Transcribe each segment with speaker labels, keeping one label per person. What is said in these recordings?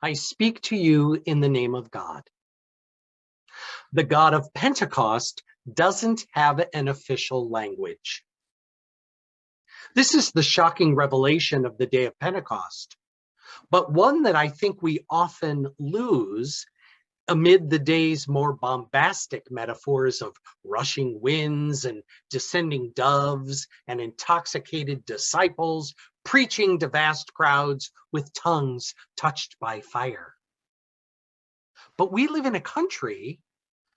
Speaker 1: I speak to you in the name of God. The God of Pentecost doesn't have an official language. This is the shocking revelation of the day of Pentecost, but one that I think we often lose amid the day's more bombastic metaphors of rushing winds and descending doves and intoxicated disciples preaching to vast crowds with tongues touched by fire. But we live in a country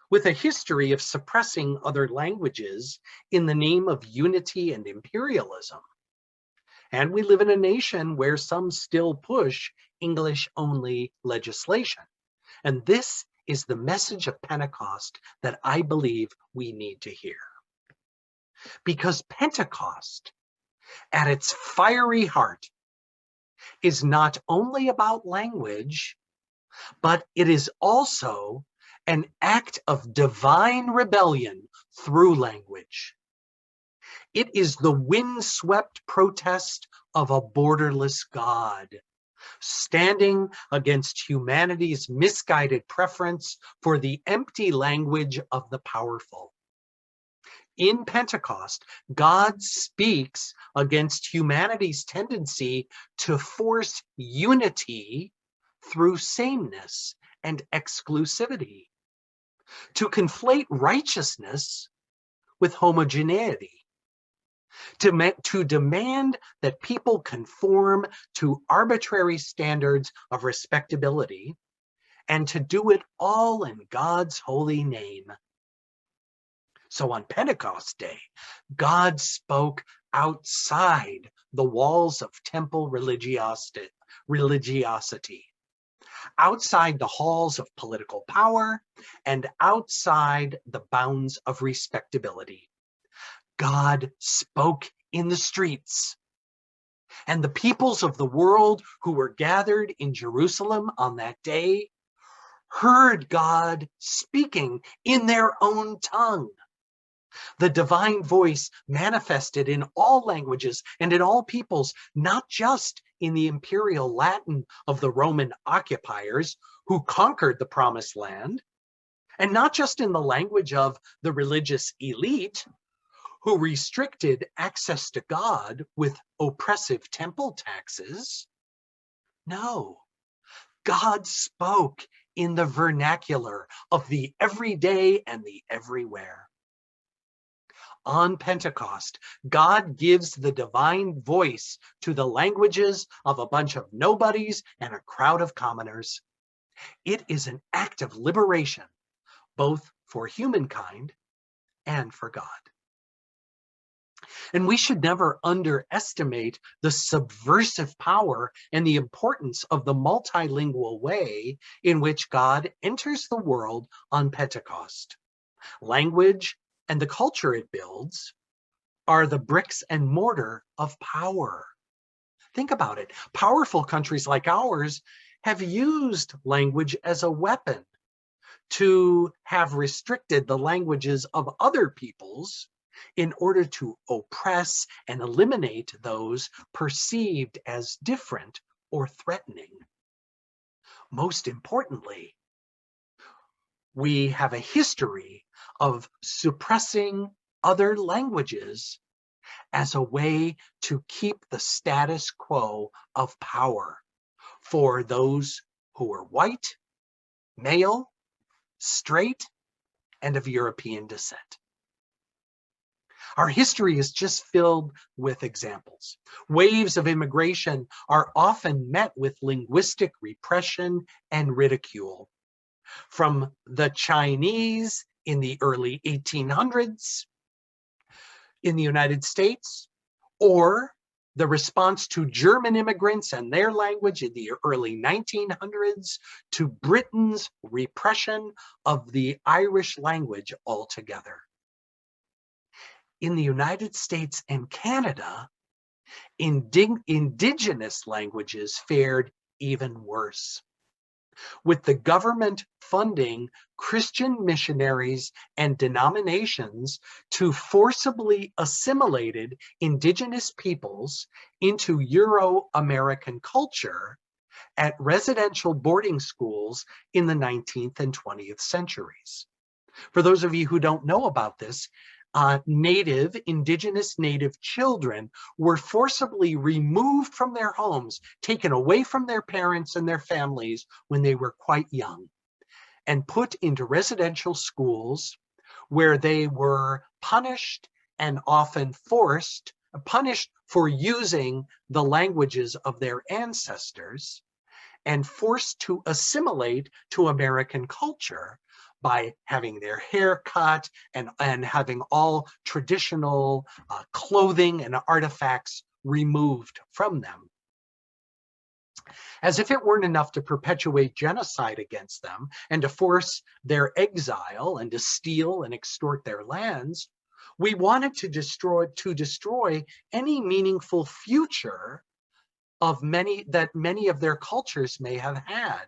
Speaker 1: with a history of suppressing other languages in the name of unity and imperialism. And we live in a nation where some still push English-only legislation. And this is the message of Pentecost that I believe we need to hear. Because Pentecost, at its fiery heart, is not only about language, but it is also an act of divine rebellion through language. It is the windswept protest of a borderless God, standing against humanity's misguided preference for the empty language of the powerful. In Pentecost, God speaks against humanity's tendency to force unity through sameness and exclusivity, to conflate righteousness with homogeneity, to demand that people conform to arbitrary standards of respectability, and to do it all in God's holy name. So on Pentecost Day, God spoke outside the walls of temple religiosity, outside the halls of political power, and outside the bounds of respectability. God spoke in the streets, and the peoples of the world who were gathered in Jerusalem on that day heard God speaking in their own tongue. The divine voice manifested in all languages and in all peoples, not just in the imperial Latin of the Roman occupiers who conquered the promised land, and not just in the language of the religious elite who restricted access to God with oppressive temple taxes. No, God spoke in the vernacular of the everyday and the everywhere. On Pentecost, God gives the divine voice to the languages of a bunch of nobodies and a crowd of commoners. It is an act of liberation, both for humankind and for God. And we should never underestimate the subversive power and the importance of the multilingual way in which God enters the world on Pentecost. Language and the culture it builds are the bricks and mortar of power. Think about it. Powerful countries like ours have used language as a weapon to have restricted the languages of other peoples in order to oppress and eliminate those perceived as different or threatening. Most importantly, we have a history of suppressing other languages as a way to keep the status quo of power for those who are white, male, straight, and of European descent. Our history is just filled with examples. Waves of immigration are often met with linguistic repression and ridicule. From the Chinese in the early 1800s in the United States, or the response to German immigrants and their language in the early 1900s, to Britain's repression of the Irish language altogether. In the United States and Canada, indigenous languages fared even worse, with the government funding Christian missionaries and denominations to forcibly assimilated indigenous peoples into Euro-American culture at residential boarding schools in the 19th and 20th centuries. For those of you who don't know about this, indigenous native children were forcibly removed from their homes, taken away from their parents and their families when they were quite young, and put into residential schools where they were punished and often punished for using the languages of their ancestors and forced to assimilate to American culture by having their hair cut and having all traditional clothing and artifacts removed from them. As if it weren't enough to perpetuate genocide against them and to force their exile and to steal and extort their lands, we wanted to destroy any meaningful future of many of their cultures may have had,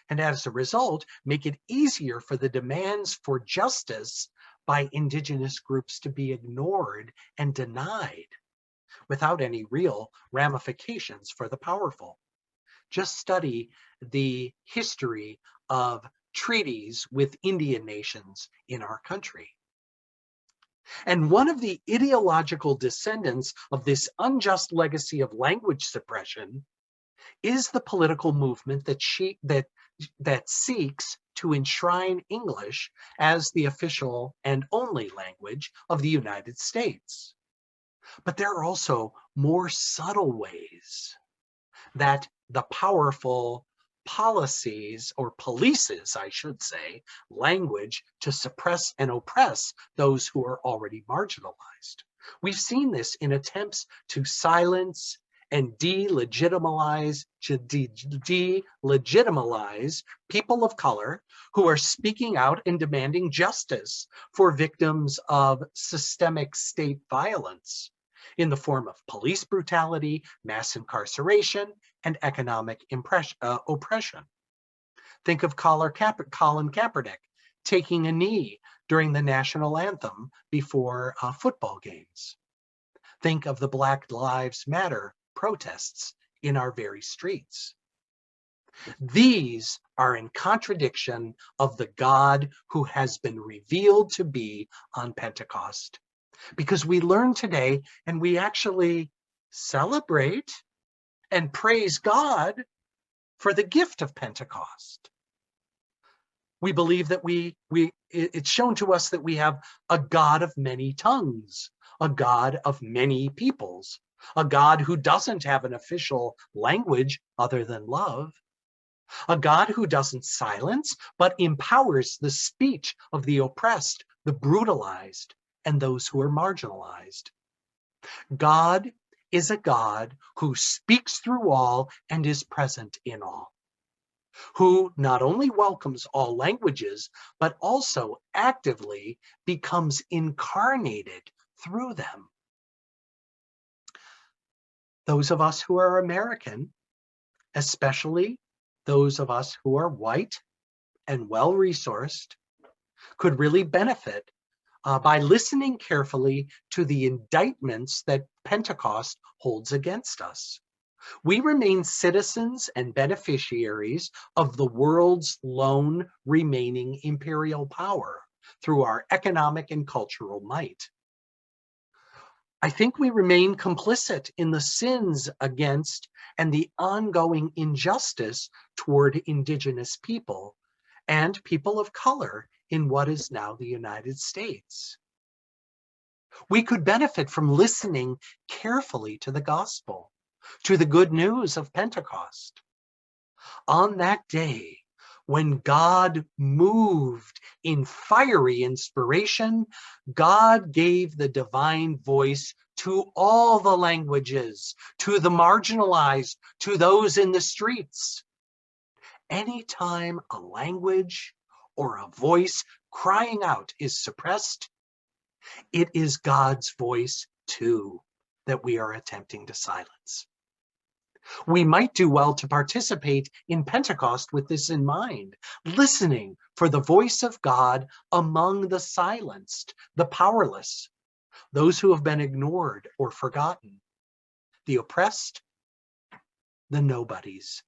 Speaker 1: and as a result, make it easier for the demands for justice by indigenous groups to be ignored and denied without any real ramifications for the powerful. Just study the history of treaties with Indian nations in our country. And one of the ideological descendants of this unjust legacy of language suppression is the political movement that seeks to enshrine English as the official and only language of the United States. But there are also more subtle ways that the powerful policies, or polices, I should say, language to suppress and oppress those who are already marginalized. We've seen this in attempts to silence and delegitimize people of color who are speaking out and demanding justice for victims of systemic state violence in the form of police brutality, mass incarceration, and economic oppression. Think of Colin Kaepernick taking a knee during the national anthem before football games. Think of the Black Lives Matter protests in our very streets. These are in contradiction of the God who has been revealed to be on Pentecost. Because we learn today and we actually celebrate and praise God for the gift of Pentecost. We believe that it's shown to us that we have a God of many tongues, a God of many peoples, a God who doesn't have an official language other than love, a God who doesn't silence, but empowers the speech of the oppressed, the brutalized, and those who are marginalized. God is a God who speaks through all and is present in all, who not only welcomes all languages, but also actively becomes incarnated through them. Those of us who are American, especially those of us who are white and well-resourced, could really benefit by listening carefully to the indictments that Pentecost holds against us. We remain citizens and beneficiaries of the world's lone remaining imperial power through our economic and cultural might. I think we remain complicit in the sins against and the ongoing injustice toward indigenous people and people of color in what is now the United States. We could benefit from listening carefully to the gospel, to the good news of Pentecost. On that day, when God moved in fiery inspiration, God gave the divine voice to all the languages, to the marginalized, to those in the streets. Anytime a language or a voice crying out is suppressed, it is God's voice too that we are attempting to silence. We might do well to participate in Pentecost with this in mind, listening for the voice of God among the silenced, the powerless, those who have been ignored or forgotten, the oppressed, the nobodies.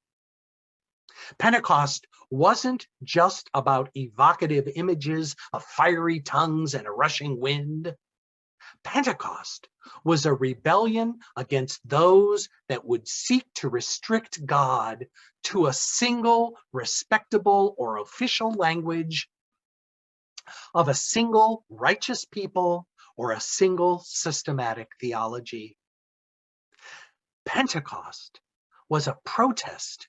Speaker 1: Pentecost wasn't just about evocative images of fiery tongues and a rushing wind. Pentecost was a rebellion against those that would seek to restrict God to a single respectable or official language of a single righteous people or a single systematic theology. Pentecost was a protest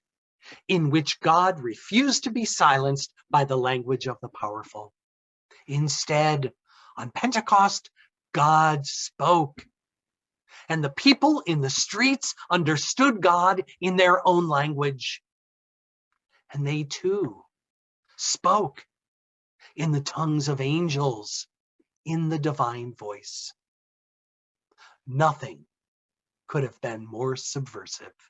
Speaker 1: in which God refused to be silenced by the language of the powerful. Instead, on Pentecost, God spoke, and the people in the streets understood God in their own language. And they too spoke in the tongues of angels, in the divine voice. Nothing could have been more subversive.